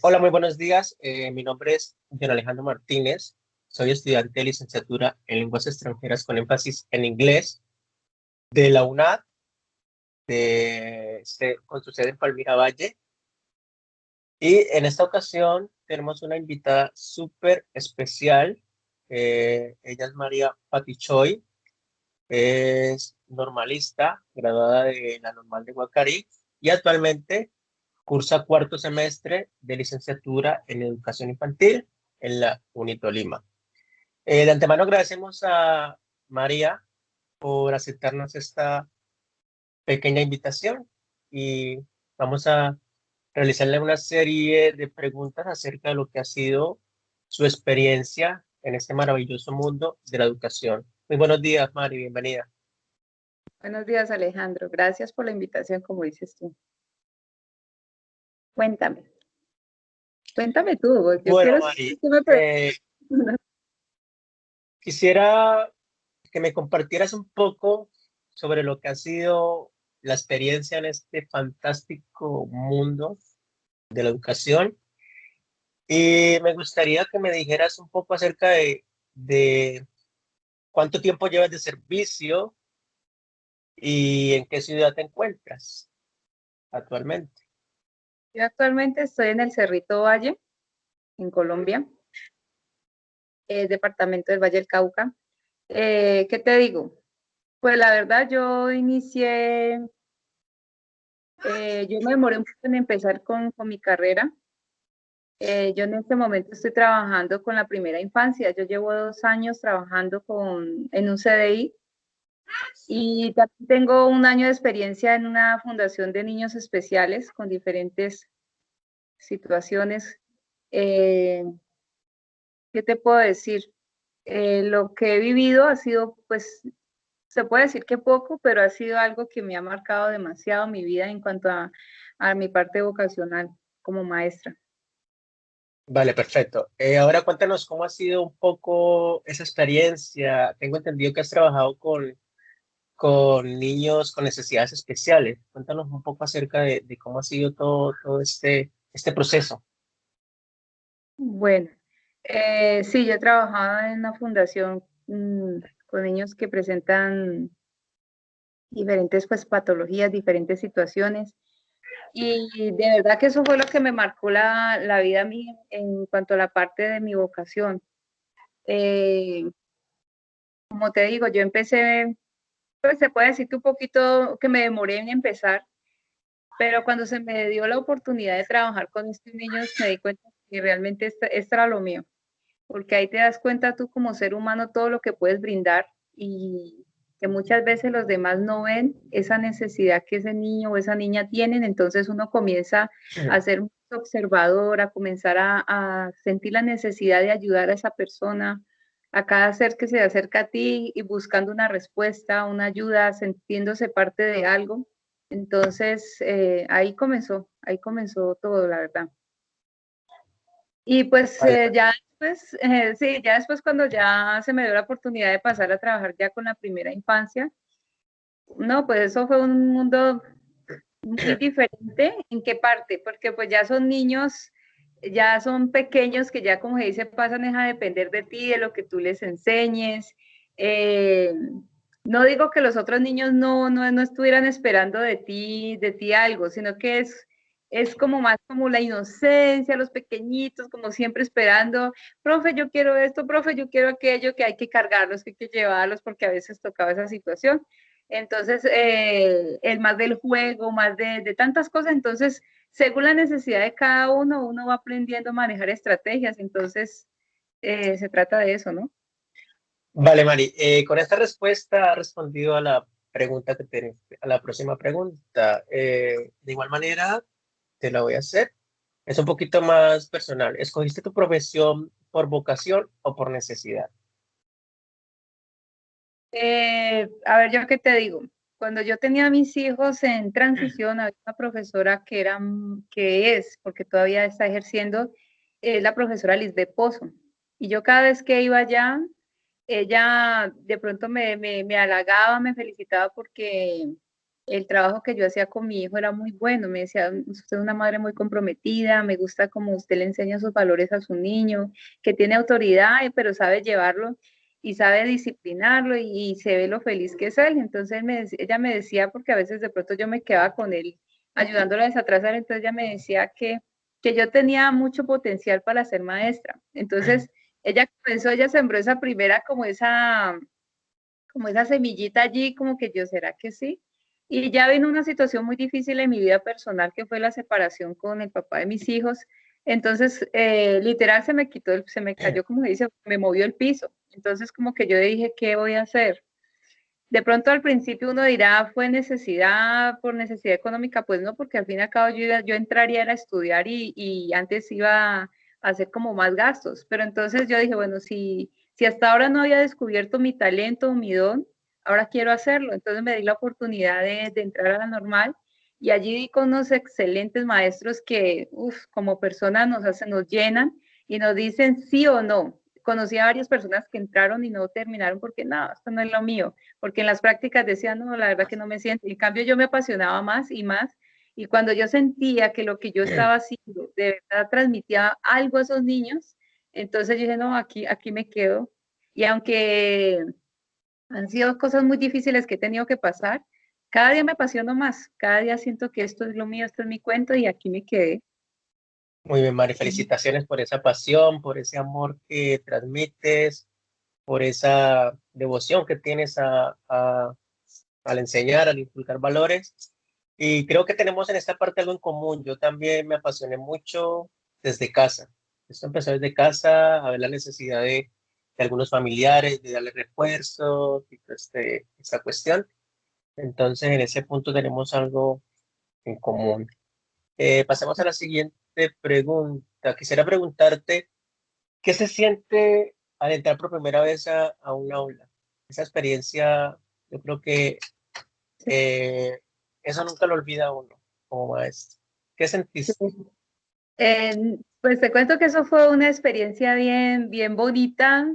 Hola, muy buenos días. Mi nombre es John Alejandro Martínez. Soy estudiante de licenciatura en lenguas extranjeras con énfasis en inglés de la UNAD, con su sede en Palmira Valle. Y en esta ocasión tenemos una invitada súper especial. Ella es María Patichoy, es normalista, graduada de la Normal de Guacarí y actualmente cursa cuarto semestre de licenciatura en educación infantil en la UNITO Lima. De antemano agradecemos a María por aceptarnos esta pequeña invitación y vamos a realizarle una serie de preguntas acerca de lo que ha sido su experiencia en este maravilloso mundo de la educación. Muy buenos días, Mari, bienvenida. Buenos días, Alejandro. Gracias por la invitación, como dices tú. Cuéntame, cuéntame tú, porque yo Bueno, quiero saber Mari, qué me preguntas. quisiera que me compartieras un poco sobre lo que ha sido la experiencia en este fantástico mundo de la educación. Y me gustaría que me dijeras un poco acerca de cuánto tiempo llevas de servicio y en qué ciudad te encuentras actualmente. Yo actualmente estoy en el Cerrito Valle, en Colombia, departamento del Valle del Cauca. ¿Qué te digo? Pues la verdad, yo me demoré un poco en empezar con mi carrera. Yo en este momento estoy trabajando con la primera infancia. Yo llevo 2 años trabajando en un CDI. Y también tengo un año de experiencia en una fundación de niños especiales con diferentes situaciones. Eh, ¿Qué te puedo decir? Lo que he vivido ha sido, pues, se puede decir que poco, pero ha sido algo que me ha marcado demasiado mi vida en cuanto a mi parte vocacional como maestra. Vale, perfecto. Ahora cuéntanos cómo ha sido un poco esa experiencia. Tengo entendido que has trabajado con niños con necesidades especiales. Cuéntanos un poco acerca de cómo ha sido todo este proceso. Bueno, sí, yo he trabajado en una fundación con niños que presentan diferentes pues patologías, diferentes situaciones. Y de verdad que eso fue lo que me marcó la vida a mí en cuanto a la parte de mi vocación. Eh, Como te digo, yo empecé, pues se puede decir que un poquito que me demoré en empezar, pero cuando se me dio la oportunidad de trabajar con estos niños, me di cuenta que realmente esto era lo mío, porque ahí te das cuenta tú como ser humano todo lo que puedes brindar y que muchas veces los demás no ven esa necesidad que ese niño o esa niña tienen, entonces uno comienza a ser un observador, a comenzar a sentir la necesidad de ayudar a esa persona, a cada ser que se acerca a ti y buscando una respuesta, una ayuda, sintiéndose parte de algo. Entonces, ahí comenzó todo, la verdad. Y pues Vale, sí, ya después cuando ya se me dio la oportunidad de pasar a trabajar ya con la primera infancia, no, pues eso fue un mundo muy diferente. ¿En qué parte? Porque pues ya son niños, ya son pequeños que ya como se dice pasan a depender de ti, de lo que tú les enseñes. Eh, no digo que los otros niños no estuvieran esperando de ti algo, sino que es como más como la inocencia, los pequeñitos, como siempre esperando, profe, yo quiero esto, profe, yo quiero aquello, que hay que cargarlos, que hay que llevarlos, porque a veces tocaba esa situación. Entonces, el más del juego, más de tantas cosas, entonces, según la necesidad de cada uno, uno va aprendiendo a manejar estrategias, entonces, se trata de eso, ¿no? vale, Mari. Con esta respuesta ha respondido a la pregunta a la próxima pregunta. De igual manera, te la voy a hacer. Es un poquito más personal. ¿Escogiste tu profesión por vocación o por necesidad? A ver, yo qué te digo. Cuando yo tenía a mis hijos en transición, había una profesora que es, porque todavía está ejerciendo, es la profesora Lisbeth Pozo. Y yo cada vez que iba allá, ella de pronto me halagaba, me felicitaba porque el trabajo que yo hacía con mi hijo era muy bueno. Me decía, usted es una madre muy comprometida, me gusta como usted le enseña sus valores a su niño, que tiene autoridad, pero sabe llevarlo y sabe disciplinarlo y se ve lo feliz que es él. Entonces ella me decía, porque a veces de pronto yo me quedaba con él ayudándolo a desatrasar, entonces ella me decía que yo tenía mucho potencial para ser maestra. Entonces ella comenzó, ella sembró esa primera como esa semillita allí, como que yo, ¿será que sí? Y ya vino una situación muy difícil en mi vida personal, que fue la separación con el papá de mis hijos. Entonces, literal, se me quitó, se me cayó, como se dice, me movió el piso. Entonces, como que yo dije, ¿qué voy a hacer? De pronto al principio uno dirá, fue necesidad, por necesidad económica, pues no, porque al fin y al cabo yo entraría a estudiar y antes iba a hacer como más gastos, pero entonces yo dije, bueno, si hasta ahora no había descubierto mi talento, mi don, ahora quiero hacerlo, entonces me di la oportunidad de entrar a la normal y allí di con unos excelentes maestros que, como personas nos llenan y nos dicen sí o no. Conocí a varias personas que entraron y no terminaron porque no, esto no es lo mío, porque en las prácticas decían, no, la verdad que no me siento. En cambio, yo me apasionaba más y más. Y cuando yo sentía que lo que yo estaba haciendo de verdad transmitía algo a esos niños, entonces yo dije, no, aquí me quedo. Y aunque han sido cosas muy difíciles que he tenido que pasar, cada día me apasiono más, cada día siento que esto es lo mío, esto es mi cuento y aquí me quedé. Muy bien, Mari, felicitaciones por esa pasión, por ese amor que transmites, por esa devoción que tienes al enseñar, al inculcar valores. Y creo que tenemos en esta parte algo en común. Yo también me apasioné mucho desde casa. Esto empezó desde casa, a ver la necesidad de algunos familiares, de darle refuerzos, y pues, esta cuestión. Entonces, en ese punto tenemos algo en común. Pasemos a la siguiente pregunta. Quisiera preguntarte, ¿qué se siente al entrar por primera vez a un aula? Esa experiencia, yo creo que eh, eso nunca lo olvida uno como maestro. ¿Qué sentiste? Pues te cuento que eso fue una experiencia bien bonita,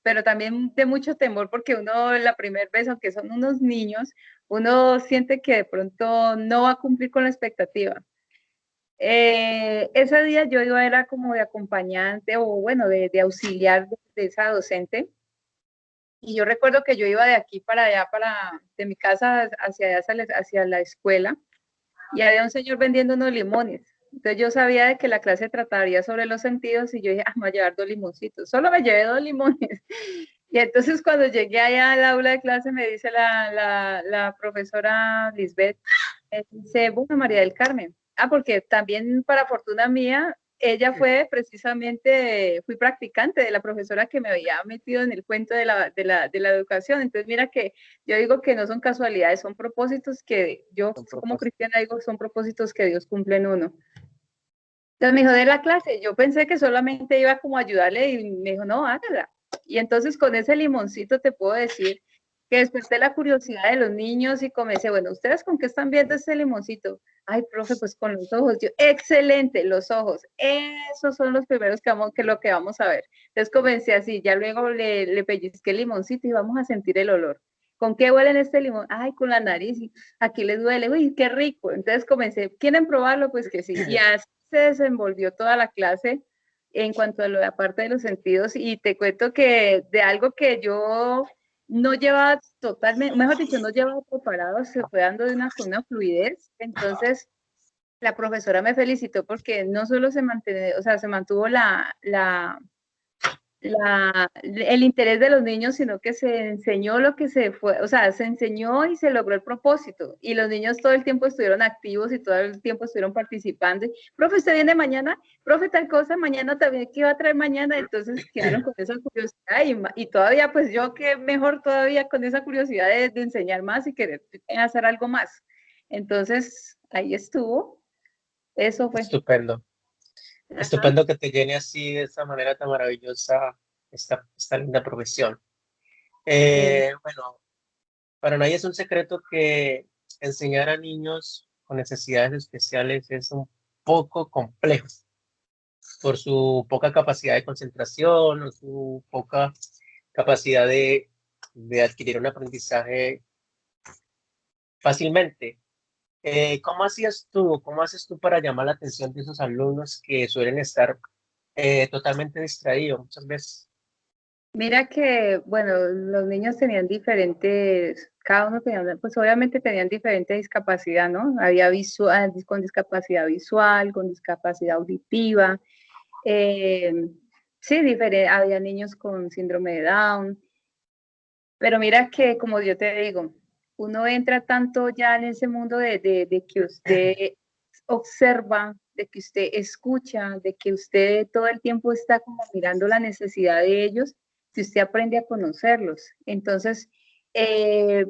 pero también de mucho temor porque uno la primera vez, aunque son unos niños, uno siente que de pronto no va a cumplir con la expectativa. Ese día yo iba, era como de acompañante o bueno, de auxiliar de esa docente. Y yo recuerdo que yo iba de aquí para allá, de mi casa hacia allá, hacia la escuela, y había un señor vendiendo unos limones. Entonces yo sabía de que la clase trataría sobre los sentidos y yo dije, me voy a llevar 2 limoncitos. Solo me llevé 2 limones. Y entonces cuando llegué allá al aula de clase me dice la profesora Lisbeth, dice, bueno, María del Carmen. Porque también para fortuna mía, ella fue precisamente, fui practicante de la profesora que me había metido en el cuento de la educación. Entonces mira que yo digo que no son casualidades, son propósitos que yo Un como propósito. cristiana digo, son propósitos que Dios cumple en uno. Entonces me dijo de la clase, yo pensé que solamente iba como a ayudarle y me dijo, no, hágala. Y entonces con ese limoncito te puedo decir que desperté la curiosidad de los niños y comencé, bueno, ¿ustedes con qué están viendo ese limoncito? Ay, profe, pues con los ojos. Yo, excelente, los ojos. Esos son los primeros lo que vamos a ver. Entonces comencé así, ya luego le pellizqué el limoncito y vamos a sentir el olor. ¿Con qué huelen este limón? Ay, con la nariz. Aquí les duele. Uy, qué rico. Entonces comencé, ¿quieren probarlo? Pues que sí. Y así se desenvolvió toda la clase en cuanto a lo de aparte de los sentidos. Y te cuento que de algo que yo no llevaba totalmente, mejor dicho, no llevaba preparado, se fue dando con una fluidez. Entonces, la profesora me felicitó porque no solo se mantuvo el interés de los niños, sino que se enseñó lo que se fue, o sea, se enseñó y se logró el propósito. Y los niños todo el tiempo estuvieron activos y todo el tiempo estuvieron participando. Profe, ¿usted viene mañana? Profe, tal cosa, mañana también, ¿qué iba a traer mañana? Entonces quedaron con esa curiosidad y todavía, pues yo que mejor todavía con esa curiosidad de enseñar más y querer hacer algo más. Entonces, ahí estuvo. Eso fue. Estupendo. Ajá. Estupendo que te llene así de esa manera tan maravillosa esta linda profesión. Sí. Bueno, para nadie es un secreto que enseñar a niños con necesidades especiales es un poco complejo por su poca capacidad de concentración o su poca capacidad de adquirir un aprendizaje fácilmente. ¿Cómo haces tú para llamar la atención de esos alumnos que suelen estar totalmente distraídos muchas veces? Mira que, bueno, los niños tenían diferentes, cada uno tenía, pues obviamente tenían diferente discapacidad, ¿no? Había visual, con discapacidad visual, con discapacidad auditiva, eh, sí, había niños con síndrome de Down, pero mira que, como yo te digo, uno entra tanto ya en ese mundo de que usted observa, de que usted escucha, de que usted todo el tiempo está como mirando la necesidad de ellos, si usted aprende a conocerlos. Entonces,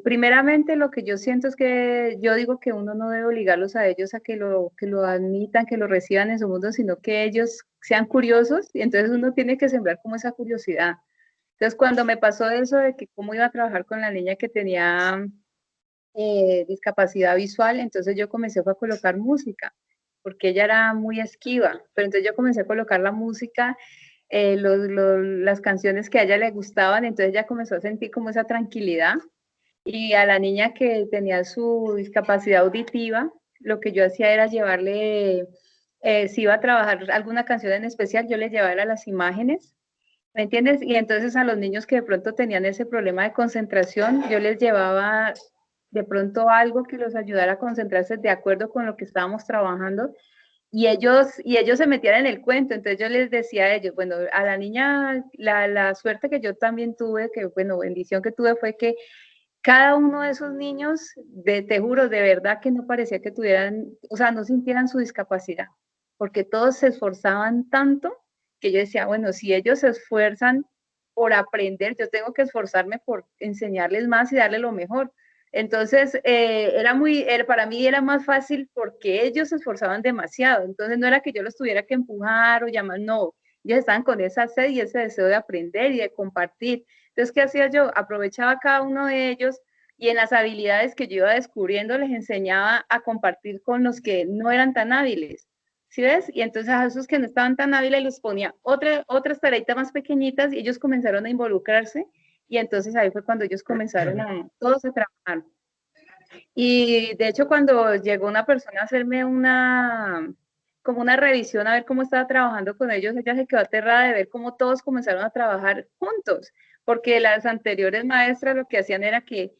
primeramente lo que yo siento es que yo digo que uno no debe obligarlos a ellos a que lo admitan, que lo reciban en su mundo, sino que ellos sean curiosos y entonces uno tiene que sembrar como esa curiosidad. Entonces, cuando me pasó eso de que cómo iba a trabajar con la niña que tenía discapacidad visual, entonces yo comencé a colocar música, porque ella era muy esquiva, pero entonces yo comencé a colocar la música, las canciones que a ella le gustaban, entonces ella comenzó a sentir como esa tranquilidad. Y a la niña que tenía su discapacidad auditiva, lo que yo hacía era llevarle, si iba a trabajar alguna canción en especial, yo le llevaba las imágenes, ¿me entiendes? Y entonces a los niños que de pronto tenían ese problema de concentración, yo les llevaba de pronto algo que los ayudara a concentrarse de acuerdo con lo que estábamos trabajando y ellos se metían en el cuento. Entonces yo les decía a ellos, bueno, a la niña, la suerte que yo también tuve, que bueno, bendición que tuve fue que cada uno de esos niños, te juro, de verdad que no parecía que tuvieran, o sea, no sintieran su discapacidad, porque todos se esforzaban tanto que yo decía, bueno, si ellos se esfuerzan por aprender, yo tengo que esforzarme por enseñarles más y darles lo mejor. Entonces, para mí era más fácil porque ellos se esforzaban demasiado. Entonces, no era que yo los tuviera que empujar o llamar, no, ellos estaban con esa sed y ese deseo de aprender y de compartir. Entonces, ¿qué hacía yo? Aprovechaba cada uno de ellos y en las habilidades que yo iba descubriendo les enseñaba a compartir con los que no eran tan hábiles. ¿Sí ves? Y entonces a esos que no estaban tan hábiles les ponía otras tareitas más pequeñitas y ellos comenzaron a involucrarse y entonces ahí fue cuando ellos comenzaron a todos a trabajar. Y de hecho cuando llegó una persona a hacerme como una revisión a ver cómo estaba trabajando con ellos, ella se quedó aterrada de ver cómo todos comenzaron a trabajar juntos, porque las anteriores maestras lo que hacían era que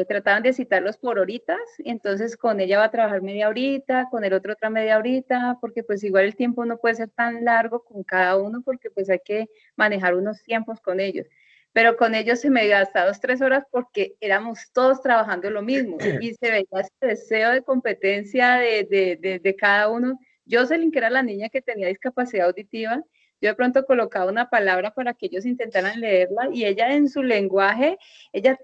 trataban de citarlos por horitas, y entonces con ella va a trabajar media horita, con el otro otra media horita, porque pues igual el tiempo no puede ser tan largo con cada uno, porque pues hay que manejar unos tiempos con ellos, pero con ellos se me gastaba 2, 3 horas porque éramos todos trabajando lo mismo y se veía ese deseo de competencia de cada uno. Jocelyn, que era la niña que tenía discapacidad auditiva, yo de pronto colocaba una palabra para que ellos intentaran leerla y ella en su lenguaje, ella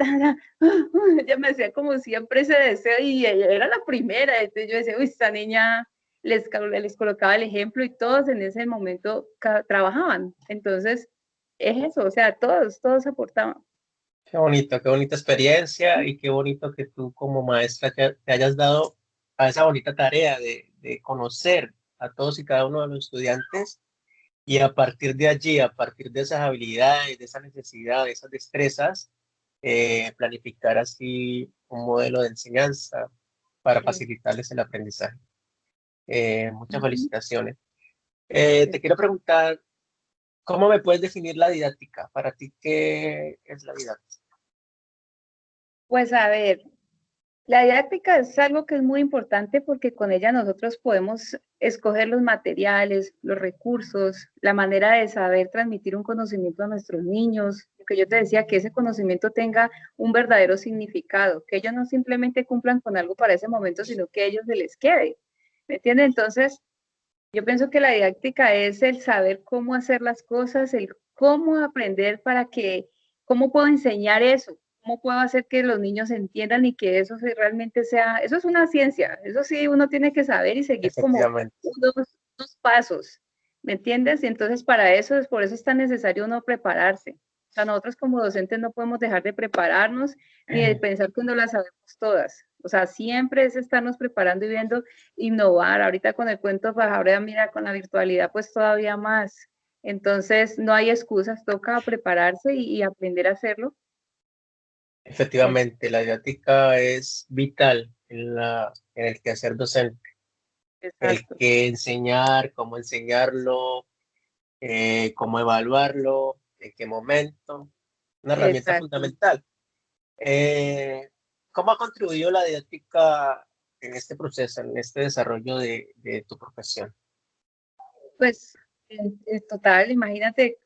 me hacía como siempre ese deseo y ella era la primera, entonces yo decía, uy, esta niña les colocaba el ejemplo y todos en ese momento trabajaban. Entonces, es eso, o sea, todos aportaban. Qué bonita experiencia y qué bonito que tú como maestra te hayas dado a esa bonita tarea de conocer a todos y cada uno de los estudiantes y a partir de allí, a partir de esas habilidades, de esa necesidad, de esas destrezas, planificar así un modelo de enseñanza para Sí. facilitarles el aprendizaje. Muchas Ujú. felicitaciones. Te quiero preguntar, ¿cómo me puedes definir la didáctica? Para ti, ¿qué es la didáctica? Pues a ver, la didáctica es algo que es muy importante porque con ella nosotros podemos escoger los materiales, los recursos, la manera de saber transmitir un conocimiento a nuestros niños, que yo te decía que ese conocimiento tenga un verdadero significado, que ellos no simplemente cumplan con algo para ese momento, sino que a ellos se les quede. ¿Me entiendes? Entonces, yo pienso que la didáctica es el saber cómo hacer las cosas, el cómo aprender cómo puedo enseñar eso, cómo puedo hacer que los niños entiendan y que eso realmente sea, eso es una ciencia, eso sí uno tiene que saber y seguir como Efectivamente. unos pasos, ¿me entiendes? Y entonces para eso, por eso es tan necesario uno prepararse. O sea, nosotros como docentes no podemos dejar de prepararnos ni de pensar que no las sabemos todas. O sea, siempre es estarnos preparando y viendo innovar. Ahorita con el cuento, pues ahora mira, con la virtualidad, pues todavía más. Entonces, no hay excusas, toca prepararse y aprender a hacerlo. Efectivamente, la didáctica es vital en el quehacer docente. El Exacto, que enseñar, cómo enseñarlo, cómo evaluarlo, en qué momento, una herramienta exacto. fundamental. Eh, ¿Cómo ha contribuido la didáctica en este proceso, en este desarrollo de tu profesión? Pues, en total, imagínate,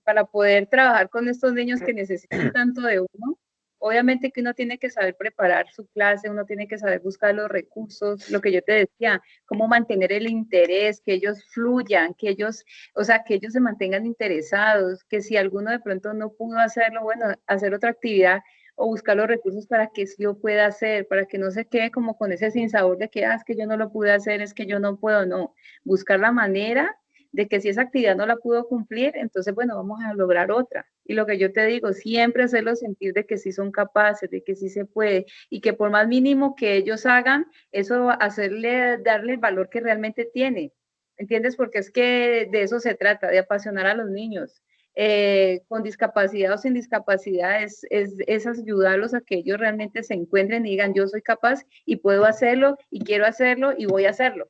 para poder trabajar con estos niños que necesitan tanto de uno, obviamente que uno tiene que saber preparar su clase, uno tiene que saber buscar los recursos, lo que yo te decía, cómo mantener el interés, que ellos fluyan, que ellos, o sea, que ellos se mantengan interesados, que si alguno de pronto no pudo hacerlo, bueno, hacer otra actividad o buscar los recursos para que sí lo pueda hacer, para que no se quede como con ese sinsabor de que, es que yo no lo pude hacer, es que yo no puedo, no, buscar la manera de que si esa actividad no la pudo cumplir, entonces, bueno, vamos a lograr otra. Y lo que yo te digo, siempre hacerlos sentir de que sí son capaces, de que sí se puede, y que por más mínimo que ellos hagan, eso hacerle, darle el valor que realmente tiene. ¿Entiendes? Porque es que de eso se trata, de apasionar a los niños. Con discapacidad o sin discapacidad, es ayudarlos a que ellos realmente se encuentren y digan, yo soy capaz y puedo hacerlo y quiero hacerlo y voy a hacerlo.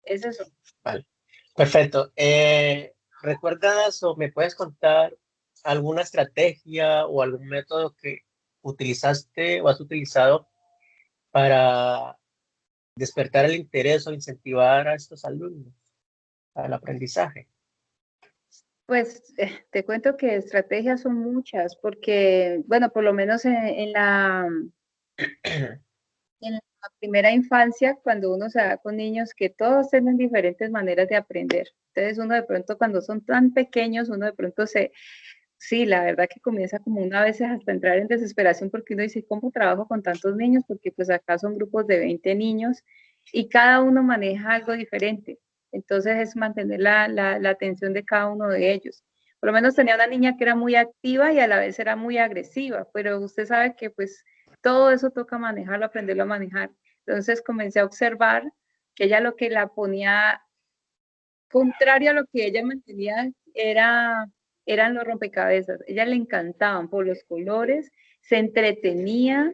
Es eso. Vale, perfecto. ¿Recuerdas o me puedes contar alguna estrategia o algún método que utilizaste o has utilizado para despertar el interés o incentivar a estos alumnos al aprendizaje? Pues te cuento que estrategias son muchas, porque, bueno, por lo menos en la primera infancia, cuando uno se da con niños que todos tienen diferentes maneras de aprender. Entonces uno de pronto cuando son tan pequeños, uno de pronto sí, la verdad que comienza como una vez hasta entrar en desesperación porque uno dice, ¿cómo trabajo con tantos niños? Porque pues acá son grupos de 20 niños y cada uno maneja algo diferente. Entonces es mantener la atención de cada uno de ellos. Por lo menos tenía una niña que era muy activa y a la vez era muy agresiva, pero usted sabe que pues todo eso toca manejarlo, aprenderlo a manejar. Entonces comencé a observar que ella lo que la ponía contrario a lo que ella mantenía eran los rompecabezas. Ella le encantaban por los colores, se entretenía,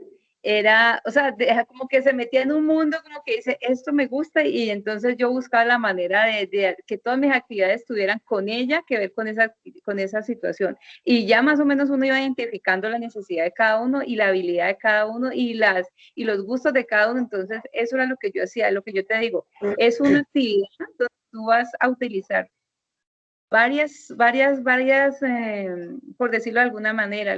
o sea, como que se metía en un mundo como que dice, esto me gusta y entonces yo buscaba la manera de que todas mis actividades estuvieran con ella, que ver con esa situación. Y ya más o menos uno iba identificando la necesidad de cada uno y la habilidad de cada uno y los gustos de cada uno. Entonces, eso era lo que yo hacía, lo que yo te digo, es una actividad tú vas a utilizar por decirlo de alguna manera,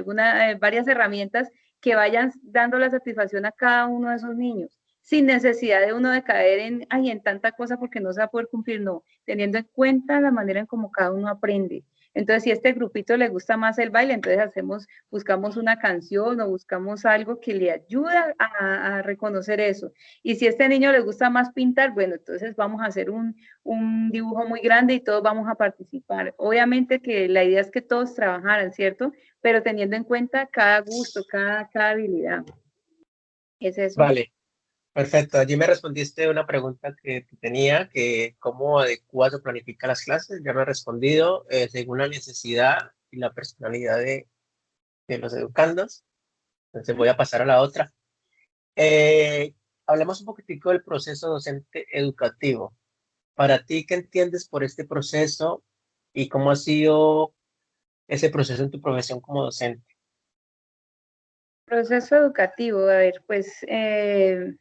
varias herramientas que vayan dando la satisfacción a cada uno de esos niños, sin necesidad de uno de caer en tanta cosa porque no se va a poder cumplir, no, teniendo en cuenta la manera en cómo cada uno aprende. Entonces, si a este grupito le gusta más el baile, entonces buscamos una canción o buscamos algo que le ayude a reconocer eso. Y si a este niño le gusta más pintar, bueno, entonces vamos a hacer un dibujo muy grande y todos vamos a participar. Obviamente que la idea es que todos trabajaran, ¿cierto? Pero teniendo en cuenta cada gusto, cada habilidad. Es eso. Vale, perfecto. Allí me respondiste una pregunta que tenía, que cómo adecuas o planificas las clases. Ya me he respondido según la necesidad y la personalidad de los educandos. Entonces voy a pasar a la otra. Eh, Hablemos un poquitico del proceso docente educativo. Para ti, ¿qué entiendes por este proceso y cómo ha sido ese proceso en tu profesión como docente? Proceso educativo, a ver, pues, ¿qué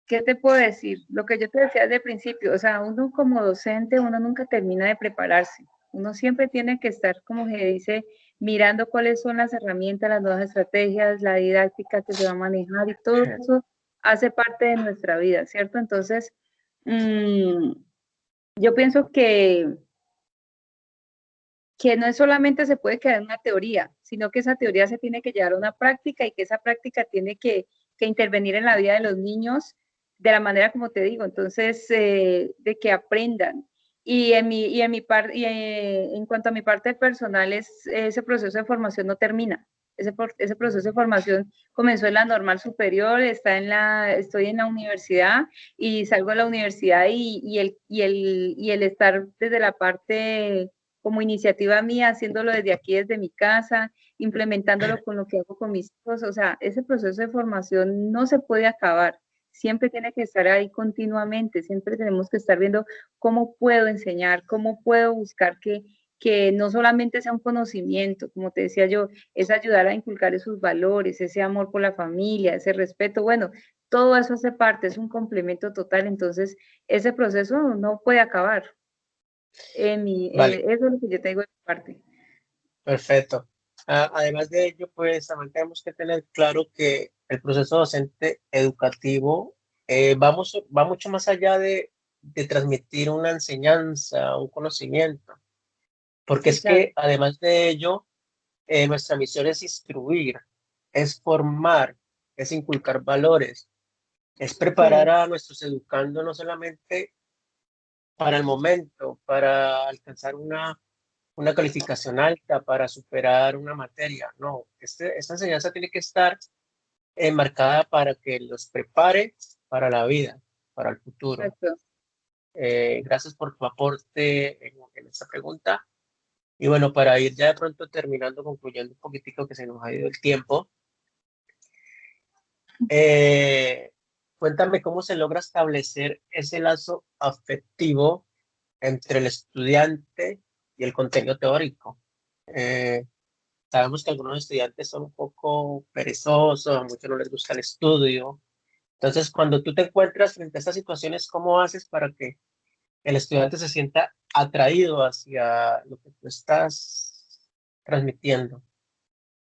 te puedo decir? Lo que yo te decía desde el principio, o sea, uno como docente, uno nunca termina de prepararse. Uno siempre tiene que estar, como se dice, mirando cuáles son las herramientas, las nuevas estrategias, la didáctica que se va a manejar y todo eso hace parte de nuestra vida, ¿cierto? Entonces, mmm, yo pienso que no es solamente se puede quedar en una teoría, sino que esa teoría se tiene que llevar a una práctica y que esa práctica tiene que intervenir en la vida de los niños de la manera como te digo, entonces, de que aprendan. En cuanto a mi parte personal, ese proceso de formación no termina. Ese proceso de formación comenzó en la normal superior, estoy en la universidad y salgo de la universidad y el estar desde la parte como iniciativa mía, haciéndolo desde aquí, desde mi casa, implementándolo con lo que hago con mis hijos. O sea, ese proceso de formación no se puede acabar. Siempre tiene que estar ahí continuamente, siempre tenemos que estar viendo cómo puedo enseñar, cómo puedo buscar que no solamente sea un conocimiento, como te decía yo, es ayudar a inculcar esos valores, ese amor por la familia, ese respeto. Bueno, todo eso hace parte, es un complemento total, entonces ese proceso no puede acabar. Vale, Eso es lo que yo te digo de mi parte. perfecto. Además de ello, pues también tenemos que tener claro que el proceso docente educativo va mucho más allá de transmitir una enseñanza, un conocimiento, porque Sí, es claro. que además de ello, nuestra misión es instruir, es formar, es inculcar valores, es preparar Sí, a nuestros educandos no solamente para el momento, para alcanzar una calificación alta, para superar una materia. No, esta enseñanza tiene que estar enmarcada para que los prepare para la vida, para el futuro. exacto. Gracias por tu aporte en esta pregunta. Y bueno, para ir ya de pronto terminando, concluyendo un poquitico que se nos ha ido el tiempo, eh, cuéntame cómo se logra establecer ese lazo afectivo entre el estudiante y el contenido teórico. Eh, Sabemos que algunos estudiantes son un poco perezosos, a muchos no les gusta el estudio. Entonces, cuando tú te encuentras frente a estas situaciones, ¿cómo haces para que el estudiante se sienta atraído hacia lo que tú estás transmitiendo?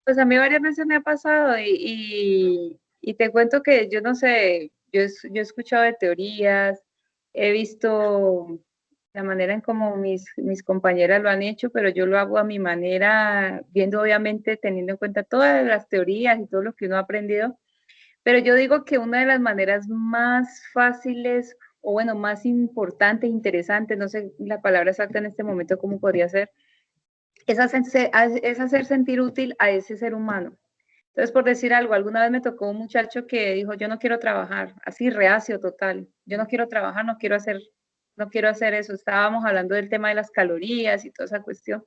Pues a mí varias veces me ha pasado y te cuento que yo no sé, yo he escuchado de teorías, he visto la manera en cómo mis compañeras lo han hecho, pero yo lo hago a mi manera, viendo obviamente, teniendo en cuenta todas las teorías y todo lo que uno ha aprendido. Pero yo digo que una de las maneras más fáciles o bueno, más importante, interesante, no sé la palabra exacta en este momento cómo podría ser, es hacer sentir útil a ese ser humano. Entonces, por decir algo, alguna vez me tocó un muchacho que dijo, yo no quiero trabajar, así reacio total, yo no quiero trabajar, no quiero hacer eso. Estábamos hablando del tema de las calorías y toda esa cuestión.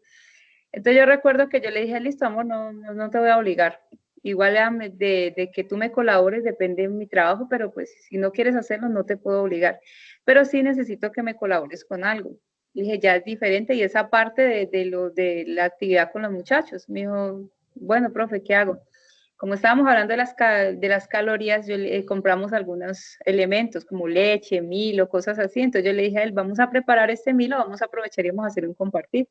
Entonces yo recuerdo que yo le dije, listo, amor, no te voy a obligar. Igual de que tú me colabores depende de mi trabajo, pero pues si no quieres hacerlo, no te puedo obligar. Pero sí necesito que me colabores con algo. Le dije, ya es diferente y esa parte de la actividad con los muchachos. Me dijo, bueno, profe, ¿qué hago? Como estábamos hablando de las calorías, compramos algunos elementos como leche, Milo, cosas así. Entonces yo le dije a él, vamos a preparar este Milo, vamos a aprovechar y vamos a hacer un compartir.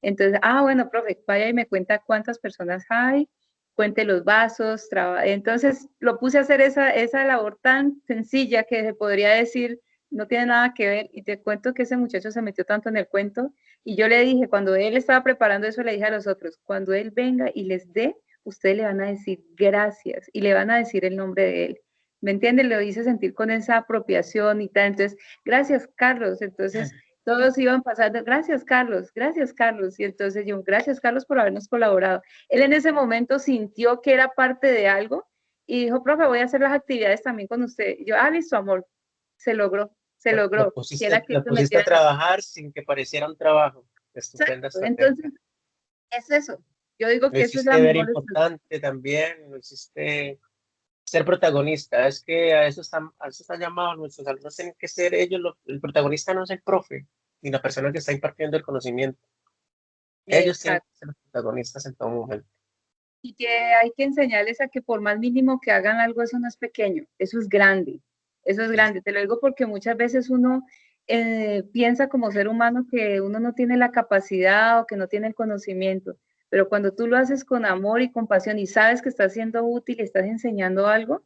Entonces, bueno, profe, vaya y me cuenta cuántas personas hay, cuente los vasos, entonces lo puse a hacer esa labor tan sencilla que se podría decir no tiene nada que ver y te cuento que ese muchacho se metió tanto en el cuento y yo le dije, cuando él estaba preparando eso, le dije a los otros, cuando él venga y les dé, ustedes le van a decir gracias y le van a decir el nombre de él. ¿Me entiendes? Lo hice sentir con esa apropiación y tal. Entonces, gracias, Carlos. Entonces, todos iban pasando, gracias Carlos, y entonces yo, gracias Carlos por habernos colaborado. Él en ese momento sintió que era parte de algo y dijo, profe, voy a hacer las actividades también con usted. Y yo, listo, amor, se logró, que era que Lo se pusiste a metiera en el... trabajar sin que pareciera un trabajo. Estupenda Exacto, estrategia. entonces es eso. Yo digo Lo que esa es la hiciste ver mejor estrategia. importante también, lo hiciste ser protagonista. Es que a eso están llamados nuestros alumnos, tienen que ser ellos, el protagonista no es el profe, ni la persona que está impartiendo el conocimiento. Ellos tienen que Exacto. ser los protagonistas en todo momento. Y que hay que enseñarles a que por más mínimo que hagan algo, eso no es pequeño, eso es grande, eso es grande. Te lo digo porque muchas veces uno piensa como ser humano que uno no tiene la capacidad o que no tiene el conocimiento, pero cuando tú lo haces con amor y compasión y sabes que estás siendo útil y estás enseñando algo,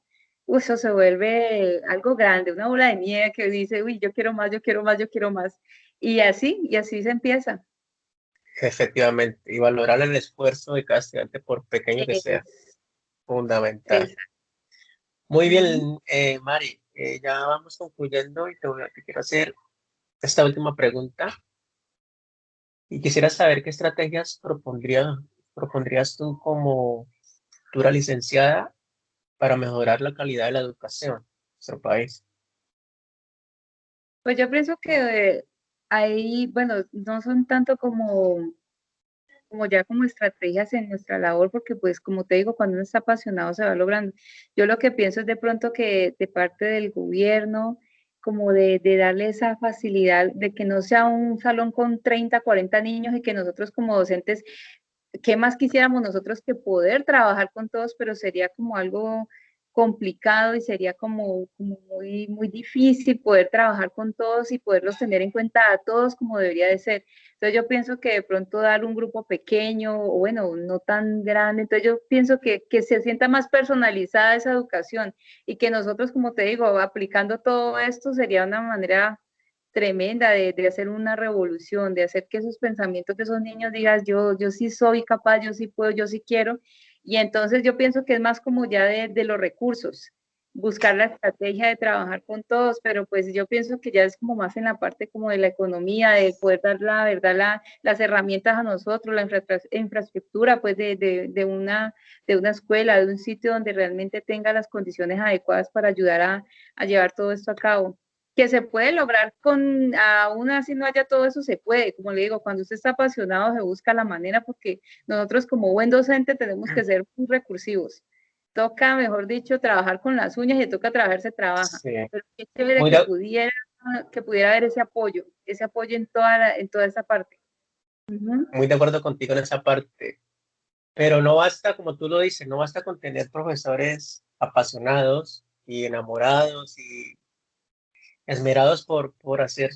eso se vuelve algo grande, una bola de nieve que dice, uy, yo quiero más, yo quiero más, yo quiero más. Y así se empieza. Efectivamente, y valorar el esfuerzo de cada estudiante por pequeño que sea, Es, fundamental. es, Muy ujú. bien, Mari, ya vamos concluyendo y te quiero hacer esta última pregunta y quisiera saber qué estrategias propondrías tú como futura licenciada para mejorar la calidad de la educación en nuestro país. Pues yo pienso que ahí, bueno, no son tanto como ya como estrategias en nuestra labor, porque pues como te digo, cuando uno está apasionado se va logrando. Yo lo que pienso es de pronto que de parte del gobierno, como de darle esa facilidad de que no sea un salón con 30 40 niños y que nosotros como docentes, ¿qué más quisiéramos nosotros que poder trabajar con todos? Pero sería como algo complicado y sería como muy, muy difícil poder trabajar con todos y poderlos tener en cuenta a todos como debería de ser. Entonces yo pienso que de pronto dar un grupo pequeño o bueno, no tan grande, entonces yo pienso que se sienta más personalizada esa educación y que nosotros, como te digo, aplicando todo esto sería una manera tremenda de hacer una revolución, de hacer que esos pensamientos de esos niños digas, yo sí soy capaz, yo sí puedo, yo sí quiero. Y entonces yo pienso que es más como ya de los recursos, buscar la estrategia de trabajar con todos, pero pues yo pienso que ya es como más en la parte como de la economía, de poder dar la verdad, las herramientas a nosotros, la infraestructura pues de una escuela, de un sitio donde realmente tenga las condiciones adecuadas para ayudar a llevar todo esto a cabo que se puede lograr con, aún así no haya todo eso, se puede. Como le digo, cuando usted está apasionado se busca la manera porque nosotros como buen docente tenemos que ser muy recursivos. Toca, mejor dicho, trabajar con las uñas y toca trabajar, se trabaja. Sí. Pero qué chévere Muy de, que pudiera haber ese apoyo en toda esa parte. Ujú. muy de acuerdo contigo en esa parte. Pero no basta, como tú lo dices, no basta con tener profesores apasionados y enamorados y esmerados por hacer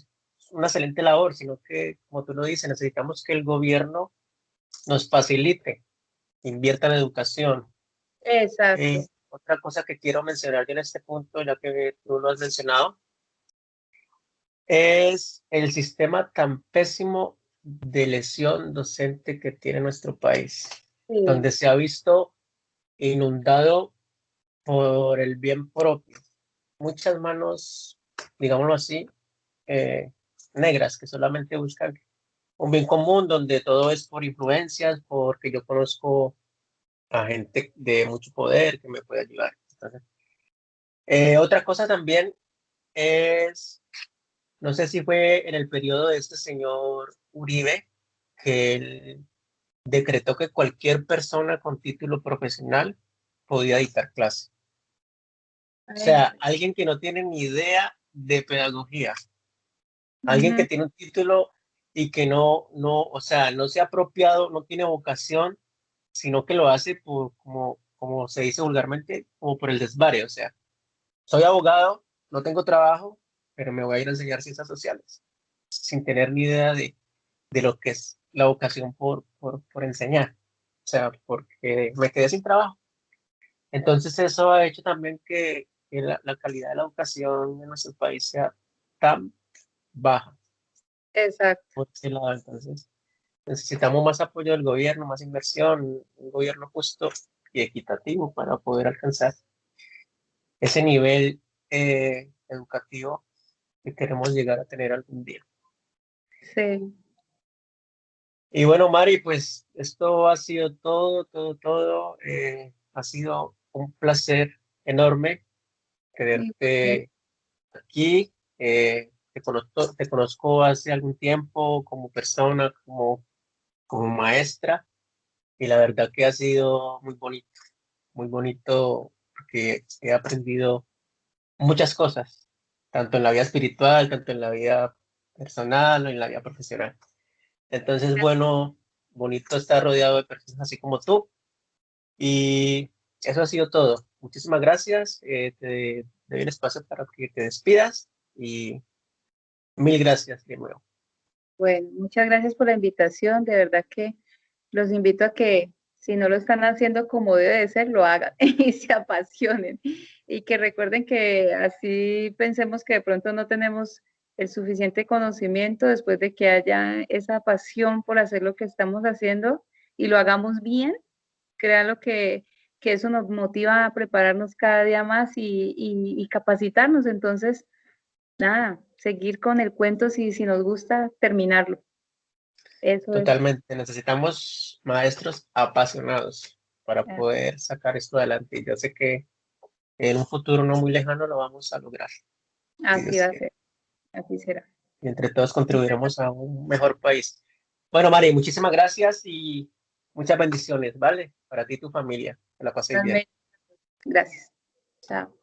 una excelente labor, sino que, como tú lo dices, necesitamos que el gobierno nos facilite, invierta en educación. Y Exacto. otra cosa que quiero mencionar yo en este punto, ya que tú lo has mencionado, es el sistema tan pésimo de lesión docente que tiene nuestro país, Sí. donde se ha visto inundado por el bien propio. Muchas manos, digámoslo así, eh, negras que solamente buscan un bien común donde todo es por influencias, porque yo conozco a gente de mucho poder que me puede ayudar. Entonces, otra cosa también es, no sé si fue en el periodo de este señor Uribe, que él decretó que cualquier persona con título profesional podía dictar clase. O Ay, sea, alguien que no tiene ni idea de pedagogía, alguien que ujú. tiene un título y que o sea, no se ha apropiado, no tiene vocación, sino que lo hace como se dice vulgarmente, como por el desvare. O sea, soy abogado, no tengo trabajo, pero me voy a ir a enseñar ciencias sociales, sin tener ni idea de lo que es la vocación por enseñar. O sea, porque me quedé sin trabajo. Entonces eso ha hecho también que la calidad de la educación en nuestro país sea tan baja Exacto. por ese lado. Entonces necesitamos más apoyo del gobierno, más inversión, un gobierno justo y equitativo para poder alcanzar ese nivel educativo que queremos llegar a tener algún día. Sí. Y bueno, Mari, pues esto ha sido todo. Ha sido un placer enorme Igualmente. tenerte aquí. Te conozco hace algún tiempo como persona, como maestra, y la verdad que ha sido muy bonito porque he aprendido muchas cosas, tanto en la vida espiritual, tanto en la vida personal o en la vida profesional. Entonces, bueno, bonito estar rodeado de personas así como tú. Y eso ha sido todo. Muchísimas gracias. Te doy el espacio para que te despidas y mil gracias de nuevo. Bueno, muchas gracias por la invitación. De verdad que los invito a que si no lo están haciendo como debe de ser, lo hagan y se apasionen. Y que recuerden que así pensemos que de pronto no tenemos el suficiente conocimiento después de que haya esa pasión por hacer lo que estamos haciendo y lo hagamos bien. Créanlo que eso nos motiva a prepararnos cada día más y capacitarnos. Entonces, nada, seguir con el cuento si nos gusta, terminarlo. Eso es. Totalmente. Necesitamos maestros apasionados para Ah, poder sacar esto adelante. Y yo sé que en un futuro no muy lejano lo vamos a lograr, si así Dios va a quiere. ser, así será. y entre todos contribuiremos a un mejor país. Bueno, Mari, muchísimas gracias y muchas bendiciones, ¿vale? Para ti y tu familia. Que la pases bien. Gracias. Chao.